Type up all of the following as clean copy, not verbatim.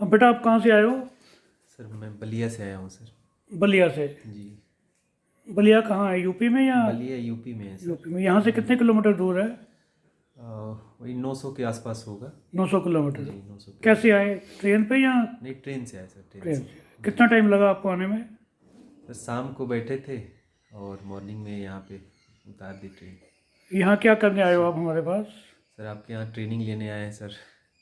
अब बेटा आप कहाँ से आए हो? सर मैं बलिया से आया हूँ सर। बलिया से। जी। बलिया कहाँ है, यूपी में या? बलिया यूपी में है सर। यूपी में। यहाँ से कितने किलोमीटर दूर है? वही 900 के आसपास होगा। 900 किलोमीटर। जी 900 कैसे किलोमीटर। आए, ट्रेन पे या? नहीं ट्रेन से आया सर, ट्रेन ट्रेन से। से। जी। कितना टाइम लगा आपको आने में? सर शाम को बैठे थे और मॉर्निंग में यहाँ पे उतार दी ट्रेन। यहाँ क्या करने आए हो आप हमारे पास? सर आपके यहाँ ट्रेनिंग लेने आए हैं सर।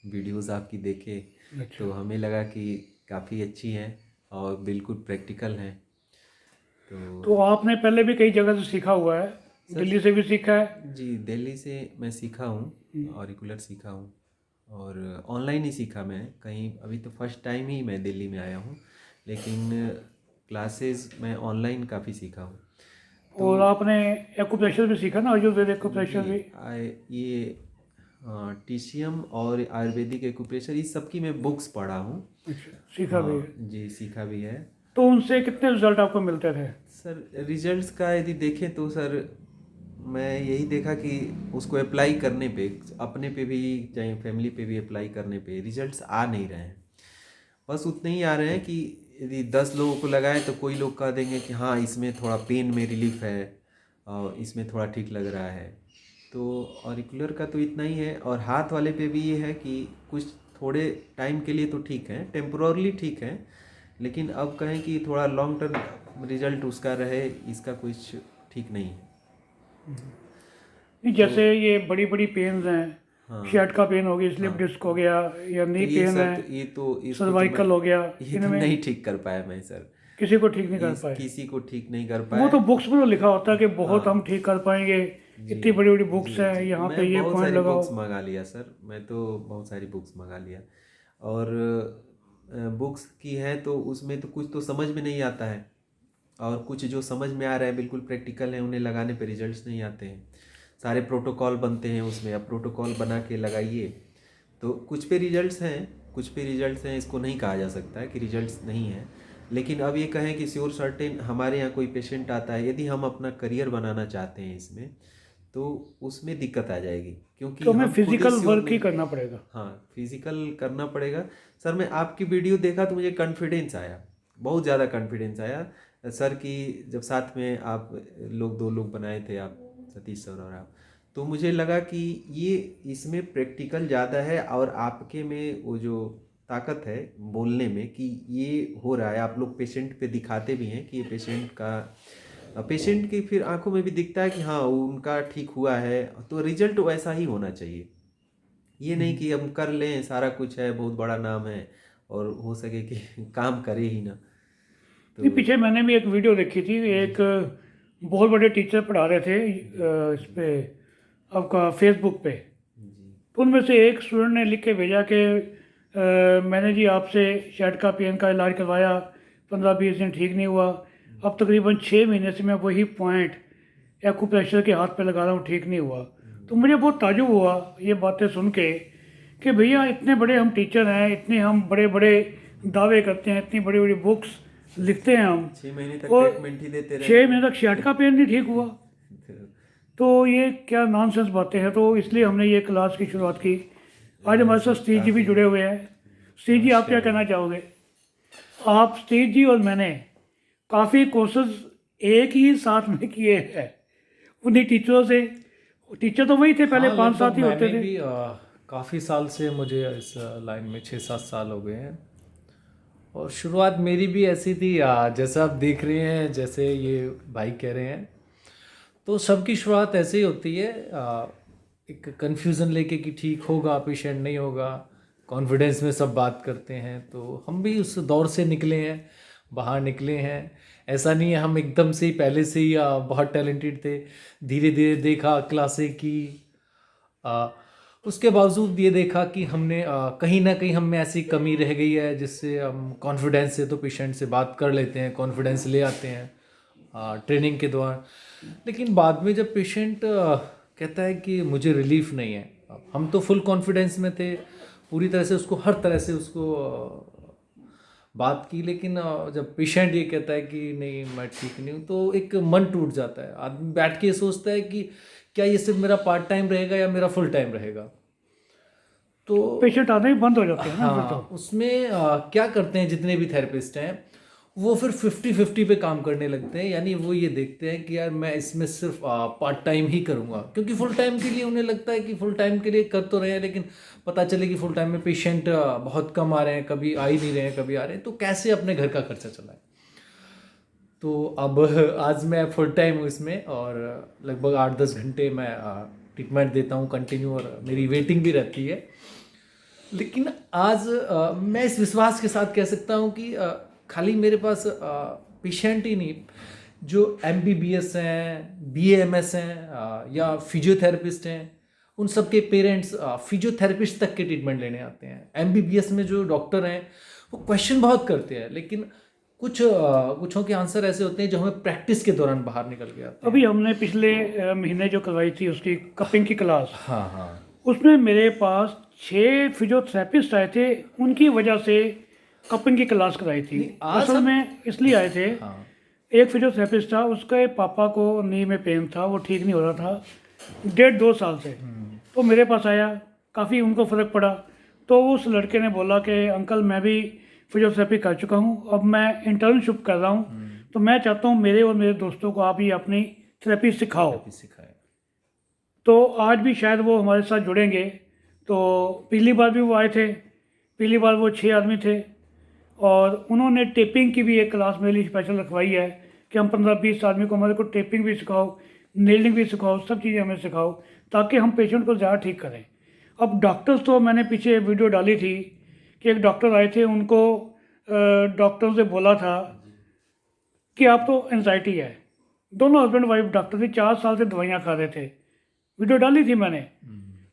वीडियोस आपकी देखे अच्छा। तो हमें लगा कि काफ़ी अच्छी हैं और बिल्कुल प्रैक्टिकल हैं। तो तो आपने पहले भी कई जगह से सीखा हुआ है, सर दिल्ली से भी सीखा है? जी दिल्ली से मैं सीखा हूँ और रेगुलर सीखा हूँ और ऑनलाइन ही सीखा मैं कहीं। अभी तो फर्स्ट टाइम ही मैं दिल्ली में आया हूँ, लेकिन क्लासेस मैं ऑनलाइन काफ़ी सीखा हूँ। तो और आपने एक्यूप्रेशर भी सीखा ना, आयुर्वेद एक्यूप्रेशर जी भी? ये टीसीएम और आयुर्वेदिक एक्यूप्रेशर इस सब की मैं बुक्स पढ़ा हूँ। अच्छा, सीखा भी है। हाँ जी सीखा भी है। तो उनसे कितने रिजल्ट आपको मिलते थे? सर रिजल्ट्स का यदि देखें तो सर मैं यही देखा कि उसको अप्लाई करने पे, अपने पे भी चाहे फैमिली पे भी अप्लाई करने पे रिजल्ट्स आ नहीं रहे हैं। बस उतने ही आ रहे हैं कि यदि 10 लोगों को लगाए तो कोई लोग कह देंगे कि हाँ इसमें थोड़ा पेन में रिलीफ है और इसमें थोड़ा ठीक लग रहा है। तो ऑरिकुलर का तो इतना ही है और हाथ वाले पे भी ये है कि कुछ थोड़े टाइम के लिए तो ठीक है, टेम्पोरली ठीक है, लेकिन अब कहें कि थोड़ा लॉन्ग टर्म रिजल्ट उसका रहे इसका कुछ ठीक नहीं है। नहीं, तो जैसे ये बड़ी बड़ी पेन्स हैं, हाँ शर्ट का पेन हो गया, स्लिप हाँ डिस्क हो गया, या तो नी ये पेन सर है, तो ये तो इसको तो मैं सर्वाइकल हो गया, ये तो इनमें नहीं ठीक कर पाया मैं सर। किसी को ठीक नहीं कर इस पाए? किसी को ठीक नहीं कर वो पाया। तो बुक्स में तो लिखा होता है कि बहुत हम हाँ ठीक कर पाएंगे, जी इतनी बड़ी बड़ी जी बुक्स हैं, जी यहाँ मैं पे ये बहुत पॉइंट सारी लगाओ। बुक्स मंगा लिया सर, मैं तो बहुत सारी बुक्स मंगा लिया। और बुक्स की है तो उसमें तो कुछ तो समझ में नहीं आता है और कुछ जो समझ में आ रहा है बिल्कुल प्रैक्टिकल है, उन्हें लगाने पे रिजल्ट्स नहीं आते हैं। सारे प्रोटोकॉल बनते हैं उसमें, अब प्रोटोकॉल बना के लगाइए तो कुछ पे रिजल्ट्स हैं, कुछ पे रिजल्ट्स हैं, इसको नहीं कहा जा सकता है कि रिजल्ट्स नहीं हैं। लेकिन अब ये कहें कि श्योर सर्टेन हमारे यहाँ कोई पेशेंट आता है, यदि हम अपना करियर बनाना चाहते हैं इसमें तो उसमें दिक्कत आ जाएगी क्योंकि तो हमें हम खुद ही फिजिकल श्योर वर्क ही नहीं। करना पड़ेगा। हाँ फिजिकल करना पड़ेगा। सर मैं आपकी वीडियो देखा तो मुझे कॉन्फिडेंस आया, बहुत ज़्यादा कॉन्फिडेंस आया सर की। जब साथ में आप लोग दो लोग बनाए थे आप, सतीश सर और आप, तो मुझे लगा कि ये इसमें प्रैक्टिकल ज़्यादा है और आपके में वो जो ताकत है बोलने में कि ये हो रहा है, आप लोग पेशेंट पे दिखाते भी हैं कि ये पेशेंट का, पेशेंट की फिर आंखों में भी दिखता है कि हाँ उनका ठीक हुआ है, तो रिजल्ट वैसा ही होना चाहिए। ये नहीं कि हम कर लें सारा कुछ है, बहुत बड़ा नाम है और हो सके कि काम करे ही ना। तो नहीं, पीछे मैंने भी एक वीडियो देखी थी, जी एक बहुत बड़े टीचर पढ़ा रहे थे जी इस जी पे, आपका फेसबुक पे। जी तो उनमें से एक स्टूडेंट ने लिख के भेजा कि मैंने जी आपसे शर्ट का पेन का इलाज करवाया, 15-20 दिन ठीक नहीं हुआ, अब तकरीबन 6 महीने से मैं वही पॉइंट एक्यूप्रेशर के हाथ पे लगा रहा हूँ, ठीक नहीं हुआ। तो मुझे बहुत ताजुब हुआ ये बातें सुन के कि भैया इतने बड़े हम टीचर हैं, इतने हम बड़े बड़े दावे करते हैं, इतनी बड़ी बड़ी बुक्स लिखते हैं हम, 6 महीने तक और ट्रीटमेंट ही देते रहे। 6 महीने तक शर्ट का पेन नहीं ठीक हुआ। तो तो ये क्या नॉनसेंस बातें हैं। तो इसलिए हमने ये क्लास की शुरुआत की। आज नहीं हमारे साथ सर सतीश जी भी काफ़ी। जुड़े हुए हैं। सतीश जी, आप क्या नमस्कार कहना जी। चाहोगे? आप, सतीश जी और मैंने काफ़ी कोर्सेज एक ही साथ में किए हैं उन्हीं टीचरों से। टीचर तो वही थे, पहले हाँ, पाँच लगभग सात ही होते मैंने थे। भी काफ़ी साल से, मुझे इस लाइन में 6-7 साल हो गए हैं। और शुरुआत मेरी भी ऐसी थी, जैसा आप देख रहे हैं, जैसे ये भाई कह रहे हैं, तो सबकी शुरुआत ऐसे ही होती है। एक कन्फ्यूज़न लेके कि ठीक होगा पेशेंट, नहीं होगा, कॉन्फिडेंस में सब बात करते हैं। तो हम भी उस दौर से निकले हैं, बाहर निकले हैं। ऐसा नहीं है हम एकदम से ही पहले से ही बहुत टैलेंटेड थे। धीरे धीरे देखा, क्लासें की, आ, उसके बावजूद ये देखा कि हमने कहीं ना कहीं हम में ऐसी कमी रह गई है जिससे हम कॉन्फिडेंस से तो पेशेंट से बात कर लेते हैं, कॉन्फिडेंस ले आते हैं ट्रेनिंग के दौरान। लेकिन बाद में जब पेशेंट कहता है कि मुझे रिलीफ नहीं है, अब हम तो फुल कॉन्फिडेंस में थे, पूरी तरह से उसको, हर तरह से उसको बात की, लेकिन जब पेशेंट ये कहता है कि नहीं मैं ठीक नहीं हूँ, तो एक मन टूट जाता है। आदमी बैठ के सोचता है कि क्या ये सिर्फ मेरा पार्ट टाइम रहेगा या मेरा फुल टाइम रहेगा। तो पेशेंट आने ही बंद हो जाते हैं ना फिर हाँ, तो। उसमें क्या करते हैं जितने भी थेरेपिस्ट हैं, वो फिर 50-50 पे काम करने लगते हैं। यानी वो ये देखते हैं कि यार मैं इसमें सिर्फ पार्ट टाइम ही करूँगा, क्योंकि फुल टाइम के लिए उन्हें लगता है कि फुल टाइम के लिए कर तो रहे हैं, लेकिन पता चले कि फुल टाइम में पेशेंट बहुत कम आ रहे हैं, कभी आ ही नहीं रहे हैं, कभी आ रहे हैं, तो कैसे अपने घर का खर्चा चलाएं। तो अब आज मैं फुल टाइम हूँ इसमें, और लगभग 8-10 घंटे मैं ट्रीटमेंट देता हूँ कंटिन्यू, और मेरी वेटिंग भी रहती है। लेकिन आज मैं इस विश्वास के साथ कह सकता हूँ कि खाली मेरे पास पेशेंट ही नहीं, जो MBBS हैं, BAMS हैं, या फिजियोथेरेपिस्ट हैं, उन सब के पेरेंट्स फिजियोथेरेपिस्ट तक के ट्रीटमेंट लेने आते हैं। MBBS में जो डॉक्टर हैं वो क्वेश्चन बहुत करते हैं, लेकिन कुछों के आंसर ऐसे होते हैं जो हमें प्रैक्टिस के दौरान बाहर निकल के आते हैं। अभी हमने पिछले महीने जो करवाई थी उसकी कपिंग की क्लास, हाँ हाँ उसमें मेरे पास 6 फिजियोथेरेपिस्ट आए थे, उनकी वजह से कपिंग की क्लास कराई थी। आज असल हम- में इसलिए आए थे, हाँ एक फिजियोथेरेपिस्ट था, उसके पापा को नी में पेन था, वो ठीक नहीं हो रहा था 1.5-2 साल से। तो मेरे पास आया, काफ़ी उनको फ़र्क पड़ा। तो उस लड़के ने बोला कि अंकल मैं भी फिजियोथेरेपी कर चुका हूँ, अब मैं इंटर्नशिप कर रहा हूँ, तो मैं चाहता हूँ मेरे और मेरे दोस्तों को आप ही अपनी थेरेपी सिखाओ। सिखाए। तो आज भी शायद वो हमारे साथ जुड़ेंगे। तो पिछली बार भी वो आए थे, पिछली बार वो 6 आदमी थे, और उन्होंने टेपिंग की भी एक क्लास मेरे लिए स्पेशल रखवाई है कि हम 15-20 आदमी को, हमारे को टेपिंग भी सिखाओ, नेलिंग भी सिखाओ, सब चीज़ें हमें सिखाओ, ताकि हम पेशेंट को ज़्यादा ठीक करें। अब डॉक्टर्स तो मैंने पीछे वीडियो डाली थी कि एक डॉक्टर आए थे, उनको डॉक्टर से बोला था कि आप तो एंजाइटी है। दोनों हस्बैंड वाइफ डॉक्टर थे, 4 साल से दवाइयाँ खा रहे थे, वीडियो डाली थी मैंने।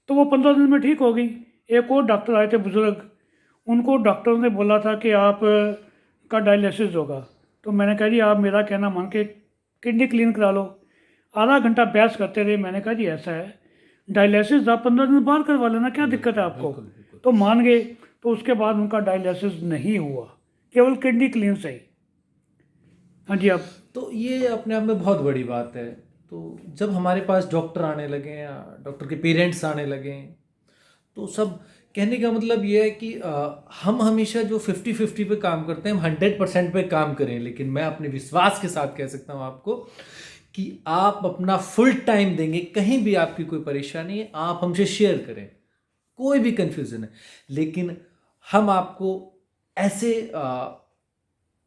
तो वो 15 दिन में ठीक हो गई। एक और डॉक्टर आए थे बुजुर्ग, उनको डॉक्टर ने बोला था कि आप का डायलिसिस होगा। तो मैंने कहा जी आप मेरा कहना मान के किडनी क्लीन करा लो। आधा घंटा बहस करते रहे। मैंने कहा जी ऐसा है, डायलिसिस आप 15 दिन बाद करवा लेना, क्या दिक्कत है आपको। तो मान गए। तो उसके बाद उनका डायलिसिस नहीं हुआ, केवल किडनी क्लीन से ही। हाँ जी। आप तो ये अपने आप में बहुत बड़ी बात है। तो जब हमारे पास डॉक्टर आने लगे या डॉक्टर के पेरेंट्स आने लगे, तो सब कहने का मतलब ये है कि हम हमेशा जो 50-50 पे काम करते हैं, हम 100% पे काम करें। लेकिन मैं अपने विश्वास के साथ कह सकता हूँ आपको कि आप अपना फुल टाइम देंगे, कहीं भी आपकी कोई परेशानी है आप हमसे शेयर करें, कोई भी कन्फ्यूज़न है, लेकिन हम आपको ऐसे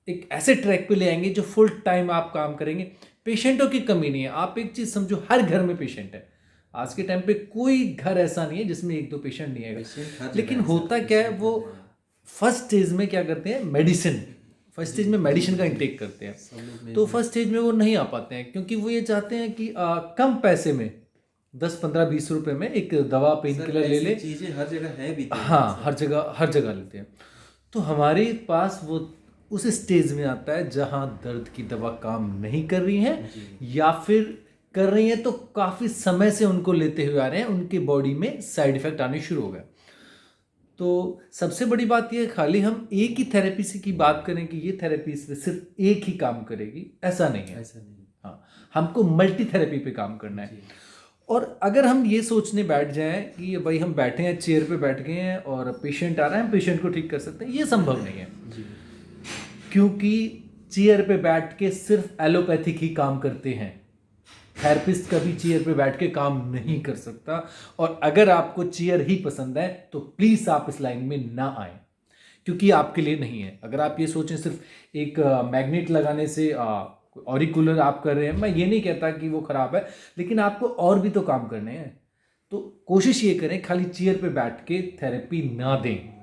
एक ऐसे ट्रैक पे ले आएंगे जो फुल टाइम आप काम करेंगे। पेशेंटों की कमी नहीं है। आप एक चीज़ समझो, हर घर में पेशेंट है। आज के टाइम पे कोई घर ऐसा नहीं है जिसमें 1-2 पेशेंट नहीं है। लेकिन होता क्या है, वो फर्स्ट स्टेज में क्या करते हैं, मेडिसिन, फर्स्ट स्टेज में मेडिसिन का इंटेक करते हैं। तो फर्स्ट स्टेज में वो नहीं आ पाते हैं, क्योंकि वो ये चाहते हैं कि कम पैसे में 10-15-20 रुपए में एक दवा पेन किलर ले ले। चीजें हर जगह है भी तो। हाँ, हर जगह लेते हैं। तो हमारे पास वो उस स्टेज में आता है जहाँ दर्द की दवा काम नहीं कर रही है, या फिर कर रही है तो काफ़ी समय से उनको लेते हुए आ रहे हैं, उनके बॉडी में साइड इफेक्ट आने शुरू हो गए। तो सबसे बड़ी बात यह, खाली हम एक ही थेरेपी से की बात करें कि ये थेरेपी सिर्फ एक ही काम करेगी, ऐसा नहीं है। ऐसा नहीं। हाँ, हमको मल्टी थेरेपी पे काम करना है। और अगर हम ये सोचने बैठ जाएं कि भाई हम बैठे हैं, चेयर पे बैठ गए हैं और पेशेंट आ रहा है, हम पेशेंट को ठीक कर सकते हैं, ये संभव नहीं है। क्योंकि चेयर पे बैठ के सिर्फ एलोपैथिक ही काम करते हैं। थेरेपिस्ट कभी चेयर पे बैठ के काम नहीं कर सकता। और अगर आपको चेयर ही पसंद है तो प्लीज़ आप इस लाइन में ना आए, क्योंकि आपके लिए नहीं है। अगर आप ये सोचें सिर्फ एक मैग्नेट लगाने से ऑरिकुलर आप कर रहे हैं, मैं ये नहीं कहता कि वो ख़राब है, लेकिन आपको और भी तो काम करने हैं। तो कोशिश ये करें खाली चेयर पे बैठ के थेरेपी ना दें।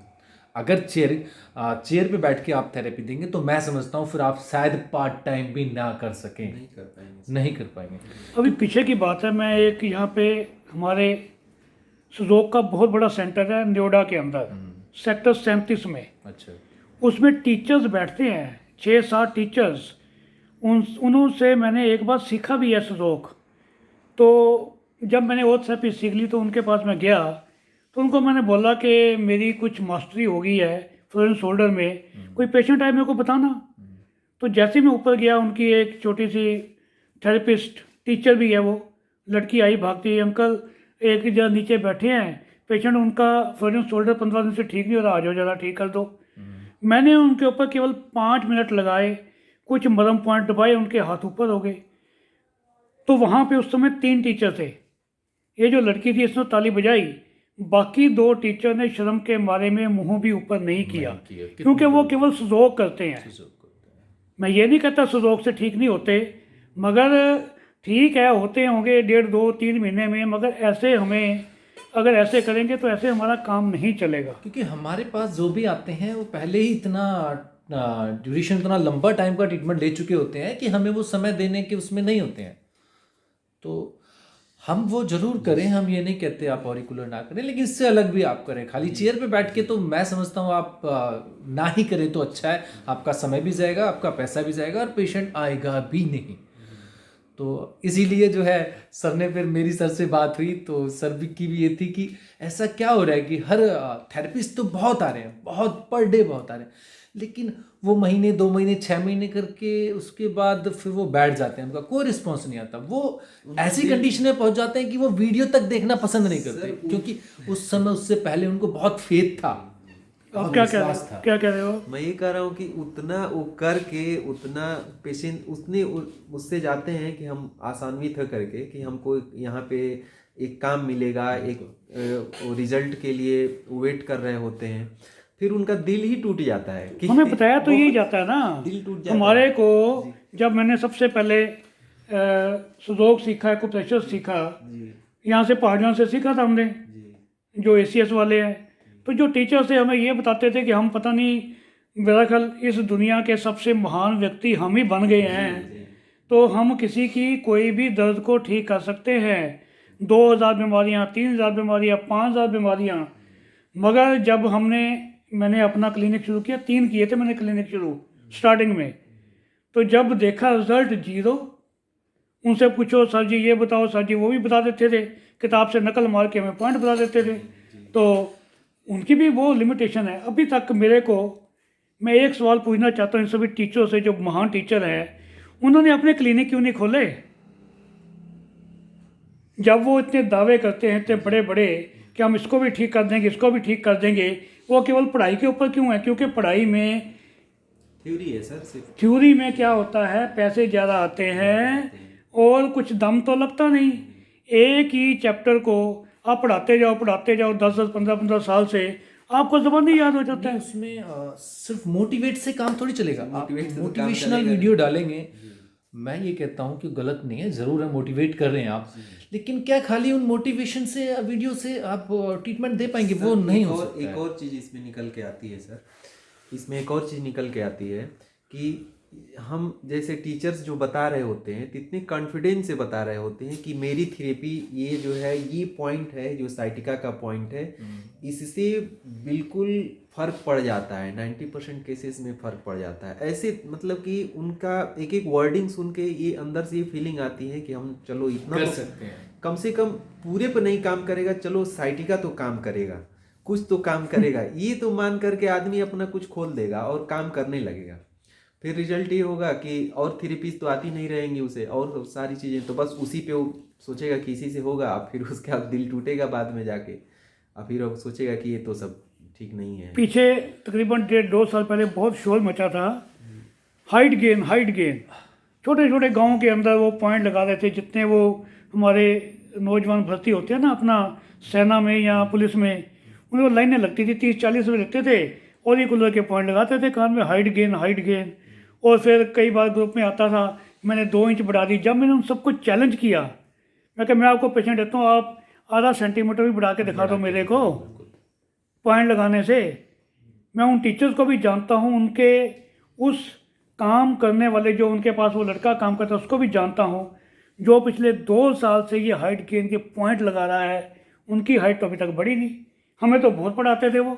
अगर चेयर पे बैठ के आप थेरेपी देंगे तो मैं समझता हूँ फिर आप शायद पार्ट टाइम भी ना कर सकें, नहीं कर पाएंगे। अभी पीछे की बात है, मैं एक यहाँ पे हमारे सुजोक का बहुत बड़ा सेंटर है नोएडा के अंदर, सेक्टर 37 में। अच्छा। उसमें टीचर्स बैठते हैं, 6-7 टीचर्स। उनसे मैंने एक बार सीखा भी है सुजोक। तो जब मैंने वो थेरेपी सीख ली तो उनके पास मैं गया, तो उनको मैंने बोला कि मेरी कुछ मास्टरी हो गई है फ्लोरेंस शोल्डर में, कोई पेशेंट आए मेरे को बताना। तो जैसे मैं ऊपर गया, उनकी एक छोटी सी थेरेपिस्ट टीचर भी है वो लड़की आई भागती, अंकल एक जगह नीचे बैठे हैं, पेशेंट उनका फ्रोजन शोल्डर 15 दिन से ठीक नहीं हो रहा, आ जाओ ज़रा ठीक कर दो। मैंने उनके ऊपर केवल 5 मिनट लगाए, कुछ मरहम पॉइंट दबाए, उनके हाथ ऊपर हो गए। तो वहाँ पे उस समय 3 टीचर थे। ये जो लड़की थी इसने ताली बजाई, बाकी 2 टीचर ने शर्म के मारे में मुंह भी ऊपर नहीं किया, क्योंकि वो केवल सुजोग करते हैं। मैं ये नहीं कहता सुजोग से ठीक नहीं होते, मगर ठीक है होते होंगे 1.5, 2, 3 महीने में, मगर ऐसे हमें अगर ऐसे करेंगे तो ऐसे हमारा काम नहीं चलेगा। क्योंकि हमारे पास जो भी आते हैं वो पहले ही इतना ड्यूरेशन, इतना लंबा टाइम का ट्रीटमेंट ले चुके होते हैं कि हमें वो समय देने के उसमें नहीं होते हैं। तो हम वो जरूर करें, हम ये नहीं कहते आप ऑरिकुलर ना करें, लेकिन इससे अलग भी आप करें। खाली चेयर पे बैठ के तो मैं समझता हूँ आप ना ही करें तो अच्छा है। आपका समय भी जाएगा, आपका पैसा भी जाएगा और पेशेंट आएगा भी नहीं। तो इसीलिए जो है सर ने, फिर मेरी सर से बात हुई तो सर भी की भी ये थी कि ऐसा क्या हो रहा है कि हर थेरेपिस्ट तो बहुत आ रहे हैं, बहुत पर डे बहुत आ रहे हैं, लेकिन वो महीने 2 महीने 6 महीने करके उसके बाद फिर वो बैठ जाते हैं, उनका कोई रिस्पॉन्स नहीं आता। वो ऐसी कंडीशन में पहुंच जाते हैं कि वो वीडियो तक देखना पसंद नहीं करते, क्योंकि उस समय उससे पहले उनको बहुत फेथ था। आप क्या कह रहे हो? मैं ये कह रहा हूँ कि उतना वो करके उतना पेशेंट उतने उससे जाते हैं कि हम आसान्वित करके कि हमको यहाँ पे एक काम मिलेगा, एक रिजल्ट के लिए वेट कर रहे होते हैं, फिर उनका दिल ही टूट जाता है कि हमें बताया तो यही जाता है ना, दिल टूट जाता हमारे को। जब मैंने सबसे पहले सुजोग सीखा, एक्यूप्रेशर सीखा, यहाँ से पहाड़ियों से सीखा था हमने, जो ACS वाले हैं। तो जो टीचर से हमें ये बताते थे कि हम पता नहीं, मेरा ख्याल इस दुनिया के सबसे महान व्यक्ति हम ही बन गए हैं। तो हम किसी की कोई भी दर्द को ठीक कर सकते हैं, 2000 बीमारियाँ, 3000 बीमारियाँ, 5000 बीमारियाँ। मगर जब मैंने अपना क्लिनिक शुरू किया, 3 किए थे मैंने क्लिनिक शुरू स्टार्टिंग में। तो जब देखा रिजल्ट 0, उनसे पूछो सर जी ये बताओ, सर जी वो भी बता देते थे, किताब से नकल मार के हमें पॉइंट बता देते थे। तो उनकी भी वो लिमिटेशन है। अभी तक मैं एक सवाल पूछना चाहता हूँ इन सभी टीचरों से, जो महान टीचर हैं, उन्होंने अपने क्लिनिक क्यों नहीं खोले? जब वो इतने दावे करते हैं, इतने बड़े बड़े, कि हम इसको भी ठीक कर देंगे, इसको भी ठीक कर देंगे, वो केवल पढ़ाई के ऊपर क्यों है? क्योंकि पढ़ाई में थ्योरी है सर, सिर्फ थ्योरी में क्या होता है, पैसे ज़्यादा आते हैं और कुछ दम तो लगता नहीं। एक ही चैप्टर को आप पढ़ाते जाओ 10-10, 15-15 साल से आपको ज़बान नहीं याद हो जाता है। उसमें सिर्फ मोटिवेट से काम थोड़ी चलेगा। मोटिवेट से तो काम मोटिवेशनल चलेगा। वीडियो डालेंगे, मैं ये कहता हूँ कि गलत नहीं है, ज़रूर है मोटिवेट कर रहे हैं आप, लेकिन क्या खाली उन मोटिवेशन से, वीडियो से आप ट्रीटमेंट दे पाएंगे? वो नहीं हो सकता है। एक और चीज़ इसमें निकल के आती है सर, इसमें एक और चीज़ निकल के आती है कि हम जैसे टीचर्स जो बता रहे होते हैं, कितने कॉन्फिडेंस से बता रहे होते हैं कि मेरी थेरेपी ये जो है, ये पॉइंट है जो साइटिका का पॉइंट है, इससे बिल्कुल फ़र्क पड़ जाता है, 90% केसेस में फ़र्क पड़ जाता है। ऐसे मतलब कि उनका एक एक वर्डिंग सुन के ये अंदर से ये फीलिंग आती है कि हम चलो इतना कर तो सकते हैं, कम से कम पूरे पर नहीं काम करेगा, चलो साइटिका तो काम करेगा, कुछ तो काम करेगा। ये तो मान करके आदमी अपना कुछ खोल देगा और काम करने लगेगा। फिर रिजल्ट ये होगा कि और थेरेपीज तो आती नहीं रहेंगी उसे, और सारी चीज़ें तो बस उसी पे वो सोचेगा कि इसी से होगा। अब फिर उसके बाद दिल टूटेगा बाद में जाके, और फिर वो सोचेगा कि ये तो सब ठीक नहीं है। पीछे तकरीबन 1.5-2 साल पहले बहुत शोर मचा था, हाइट गेन। छोटे छोटे गाँव के अंदर वो पॉइंट लगा रहे थे। जितने वो हमारे नौजवान भर्ती होते हैं ना अपना सेना में या पुलिस में, उनको लाइनें लगती थी, 30-40 रुपये लगते थे, और ये कूलर के पॉइंट लगाते थे कान में, हाइट गेन। और फिर कई बार ग्रुप में आता था, मैंने 2 इंच बढ़ा दी। जब मैंने उन सबको चैलेंज किया, मैं आपको पेशेंट देता हूँ, आप आधा सेंटीमीटर भी बढ़ा के दिखा दो मेरे को पॉइंट लगाने से। मैं उन टीचर्स को भी जानता हूँ, उनके उस काम करने वाले, जो उनके पास वो लड़का काम करता है उसको भी जानता हूँ, जो पिछले 2 साल से ये हाइट गेन के पॉइंट लगा रहा है। उनकी हाइट तो अभी तक बढ़ी नहीं। हमें तो बहुत पढ़ाते थे वो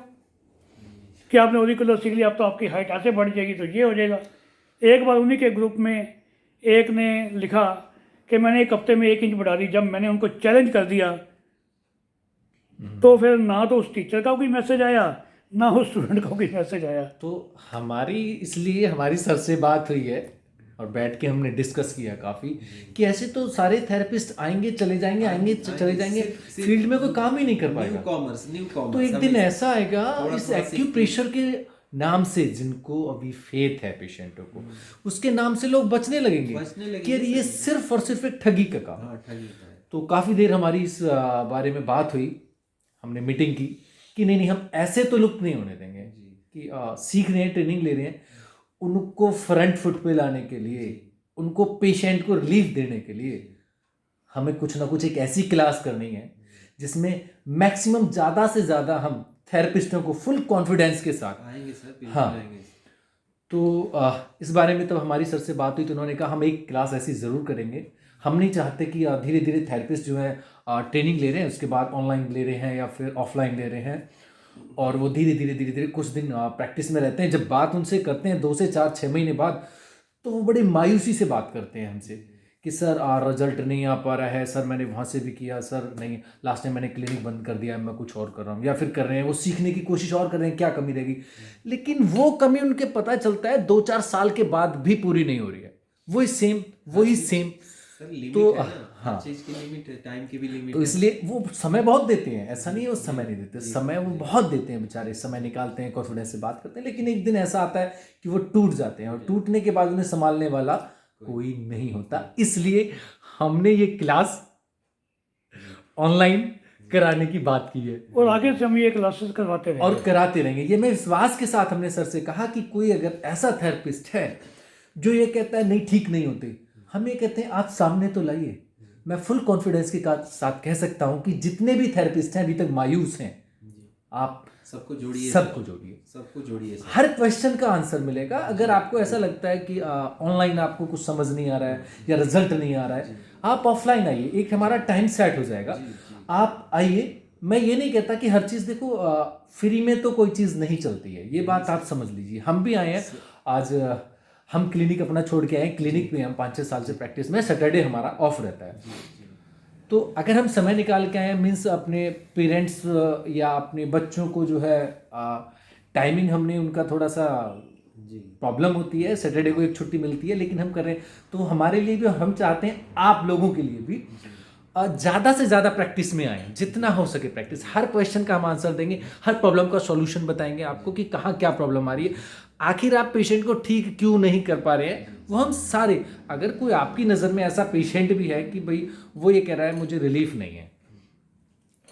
कि आपने ऑरिकुलर सीख लिया, अब तो आपकी हाइट ऐसे बढ़ जाएगी, तो ये हो जाएगा। एक बार उन्हीं के ग्रुप में एक ने लिखा कि मैंने 1 हफ्ते में 1 इंच बढ़ा दी। जब मैंने उनको चैलेंज कर दिया, तो फिर ना तो उस टीचर का कोई मैसेज आया, ना उस स्टूडेंट का कोई मैसेज आया। तो इसलिए हमारी सर से बात हुई है और बैठ के हमने डिस्कस किया काफ़ी कि ऐसे तो सारे थेरेपिस्ट आएंगे चले जाएंगे, आएंगे चले जाएंगे, फील्ड में कोई काम ही नहीं कर पाएगा। न्यू तो एक दिन ऐसा आएगा इस एक्यूप्रेशर के नाम से, जिनको अभी फेथ है पेशेंटों को, उसके नाम से लोग बचने लगेंगे कि यार ये सिर्फ और सिर्फ एक ठगी का काम। तो काफ़ी देर हमारी इस बारे में बात हुई, हमने मीटिंग की कि नहीं हम ऐसे तो लुप्त नहीं होने देंगे कि सीख रहे हैं, ट्रेनिंग ले रहे हैं, उनको फ्रंट फुट पे लाने के लिए, उनको पेशेंट को रिलीफ देने के लिए हमें कुछ ना कुछ एक ऐसी क्लास करनी है जिसमें मैक्सिमम ज़्यादा से ज़्यादा हम थेरेपिस्टों को फुल कॉन्फिडेंस के साथ आएंगे सर। हाँ आएंगे। तो इस बारे में तब हमारी सर से बात हुई तो उन्होंने कहा हम एक क्लास ऐसी ज़रूर करेंगे। हम नहीं चाहते कि धीरे धीरे थेरेपिस्ट जो है ट्रेनिंग ले रहे हैं, उसके बाद ऑनलाइन ले रहे हैं या फिर ऑफलाइन ले रहे हैं, और वो धीरे धीरे कुछ दिन प्रैक्टिस में रहते हैं। जब बात उनसे करते हैं 2 से 4-6 महीने बाद, तो वो बड़ी मायूसी से बात करते हैं हमसे कि सर रिजल्ट नहीं आ पा रहा है, सर मैंने वहाँ से भी किया, सर नहीं लास्ट टाइम मैंने क्लिनिक बंद कर दिया, मैं कुछ और कर रहा हूँ, या फिर कर रहे हैं वो सीखने की कोशिश और कर रहे हैं, क्या कमी रहेगी। लेकिन वो कमी उनके पता चलता है 2-4 साल के बाद भी पूरी नहीं हो रही है, वही सेम। सर लिमिट तो है ना, हाँ, हर चीज की लिमिट है, टाइम की भी लिमिट तो है। इसलिए वो समय बहुत देते हैं, ऐसा नहीं है वो समय नहीं देते, समय वो बहुत देते हैं बेचारे, समय निकालते हैं, कॉन्फिडेंस से बात करते हैं। लेकिन एक दिन ऐसा आता है कि वो टूट जाते हैं, और टूटने के बाद उन्हें संभालने वाला कोई नहीं होता। इसलिए हमने ये क्लास ऑनलाइन कराने की बात की है, और आगे से हम ये क्लासेस करवाते रहेंगे और कराते रहेंगे। ये मैं विश्वास के साथ हमने सर से कहा कि कोई अगर ऐसा थेरेपिस्ट है जो ये कहता है नहीं ठीक नहीं होते, हम ये कहते हैं आप सामने तो लाइए। मैं फुल कॉन्फिडेंस के साथ कह सकता हूं कि जितने भी थेरेपिस्ट हैं अभी तक मायूस हैं, आप सबको जोड़िए, सबको जोड़िए। हर क्वेश्चन का आंसर मिलेगा। अगर आपको ऐसा लगता है कि ऑनलाइन आपको कुछ समझ नहीं आ रहा है या रिजल्ट नहीं आ रहा है, आप ऑफलाइन आइए, एक हमारा टाइम सेट हो जाएगा, आप आइए। मैं ये नहीं कहता कि हर चीज़ देखो फ्री में तो कोई चीज़ नहीं चलती है, ये बात आप समझ लीजिए। हम भी आए हैं, आज हम क्लिनिक अपना छोड़ के आए, क्लिनिक में हम 5-6 साल से प्रैक्टिस में, सैटरडे हमारा ऑफ रहता है। तो अगर हम समय निकाल के आए मीन्स अपने पेरेंट्स या अपने बच्चों को जो है टाइमिंग हमने उनका थोड़ा सा प्रॉब्लम होती है, सैटरडे को एक छुट्टी मिलती है, लेकिन हम कर रहे हैं। तो हमारे लिए भी, हम चाहते हैं आप लोगों के लिए भी ज़्यादा से ज़्यादा प्रैक्टिस में आए, जितना हो सके प्रैक्टिस। हर क्वेश्चन का हम आंसर देंगे, हर प्रॉब्लम का सॉल्यूशन बताएंगे आपको कि कहाँ क्या प्रॉब्लम आ रही है, आखिर आप पेशेंट को ठीक क्यों नहीं कर पा रहे हैं, वो हम सारे। अगर कोई आपकी नज़र में ऐसा पेशेंट भी है कि भाई वो ये कह रहा है मुझे रिलीफ नहीं है,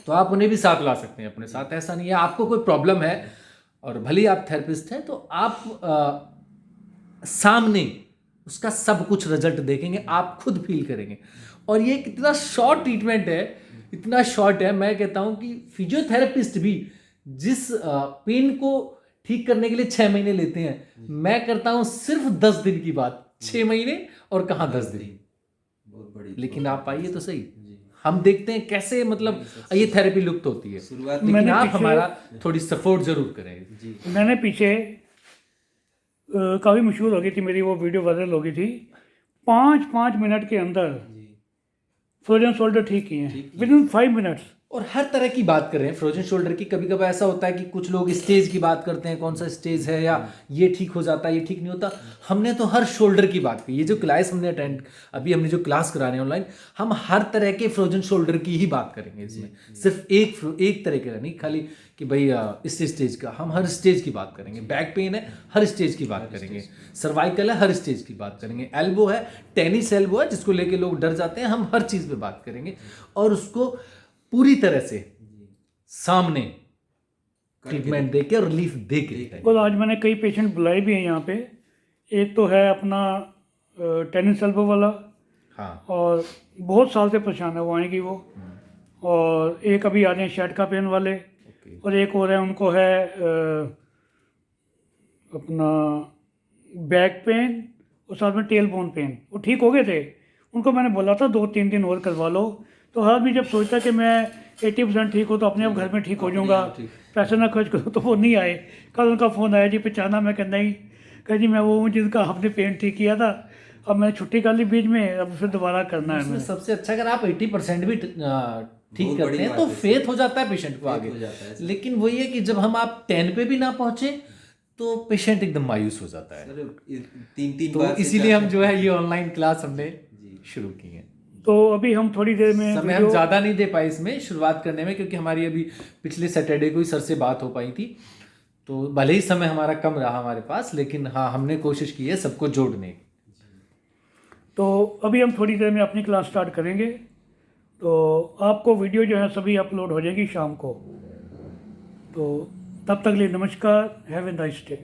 तो आप उन्हें भी साथ ला सकते हैं अपने साथ। ऐसा नहीं है आपको कोई प्रॉब्लम है और भले ही आप थेरेपिस्ट हैं, तो आप सामने उसका सब कुछ रिजल्ट देखेंगे, आप खुद फील करेंगे। और ये कितना शॉर्ट ट्रीटमेंट है, इतना शॉर्ट है, मैं कहता हूँ कि फिजियोथेरेपिस्ट भी जिस पेन को ठीक करने के लिए 6 महीने लेते हैं, मैं करता हूँ सिर्फ 10 दिन की बात, 6 महीने और कहाँ 10 दिन। बहुत बड़ी। लेकिन आप आइए तो सही, हम देखते हैं कैसे मतलब ये थेरेपी लुप्त होती है, शुरुआत लेकिन आप हमारा थोड़ी सपोर्ट जरूर करें। मैंने पीछे काफ़ी मशहूर हो गई थी मेरी वो वीडियो, वायरल हो गई थी, 5 मिनट के अंदर फ्रोजन शोल्डर ठीक किए हैं, विद इन 5 मिनट्स। और हर तरह की बात कर रहे हैं फ्रोजन शोल्डर की। कभी कभी ऐसा होता है कि कुछ लोग स्टेज की बात करते हैं, कौन सा स्टेज है, या ये ठीक हो जाता है, ये ठीक नहीं होता। हमने तो हर शोल्डर की बात की। ये जो क्लास हमने अटेंड, अभी हमने जो क्लास करा रहे हैं ऑनलाइन, हम हर तरह के फ्रोजन शोल्डर की ही बात करेंगे इसमें। सिर्फ एक तरह का नहीं, खाली कि भाई इस स्टेज का, हम हर स्टेज की बात करेंगे। बैक पेन है, हर स्टेज की बात करेंगे। सर्वाइकल है, हर स्टेज की बात करेंगे। एल्बो है, टेनिस एल्बो है जिसको लेके लोग डर जाते हैं, हम हर चीज़ पे बात करेंगे और उसको पूरी तरह से सामने ट्रीटमेंट देके और रिलीफ देके। और आज मैंने कई पेशेंट बुलाए भी हैं यहाँ पे। एक तो है अपना टेनिस एल्बो वाला, हाँ, और बहुत साल से परेशान है, वो आएंगी वो। और एक अभी आ रहे हैं शर्ट का पेन वाले, और एक और है उनको है अपना बैक पेन और साथ में टेल बोन पेन। वो ठीक हो गए थे, उनको मैंने बोला था 2-3 दिन और करवा लो। तो हर आदमी जब सोचता कि मैं 80% ठीक हो तो अपने आप घर में ठीक हो जाऊँगा, पैसे ना खर्च करो, तो वो नहीं आए। कल उनका फ़ोन आया, जी पहचाना? मैं कहना नहीं, कह जी मैं वो हूँ जिनका आपने पेन ठीक किया था, अब मैंने छुट्टी कर ली बीच में, अब फिर दोबारा करना है। सबसे अच्छा अगर आप 80% भी ठीक करते हैं तो फेथ हो जाता है पेशेंट को आगे। लेकिन वही है कि जब हम आप 10 पे भी ना पहुंचे तो पेशेंट एकदम मायूस हो जाता है। सर 3-3 तो बार से इसीलिए हम 4 जो है ये ऑनलाइन क्लास हमने शुरू की है। तो अभी हम थोड़ी देर में समय हम वीडियो ज़्यादा नहीं दे पाए इसमें शुरुआत करने में, क्योंकि हमारी अभी पिछले सैटरडे को ही सर से बात हो पाई थी। तो भले ही समय हमारा कम रहा हमारे पास, लेकिन हाँ हमने कोशिश की है सबको जोड़ने की। तो अभी हम थोड़ी देर में अपनी क्लास स्टार्ट करेंगे। तो आपको वीडियो जो है सभी अपलोड हो जाएगी शाम को। तो तब तक लिए नमस्कार, हैव ए नाइस डे।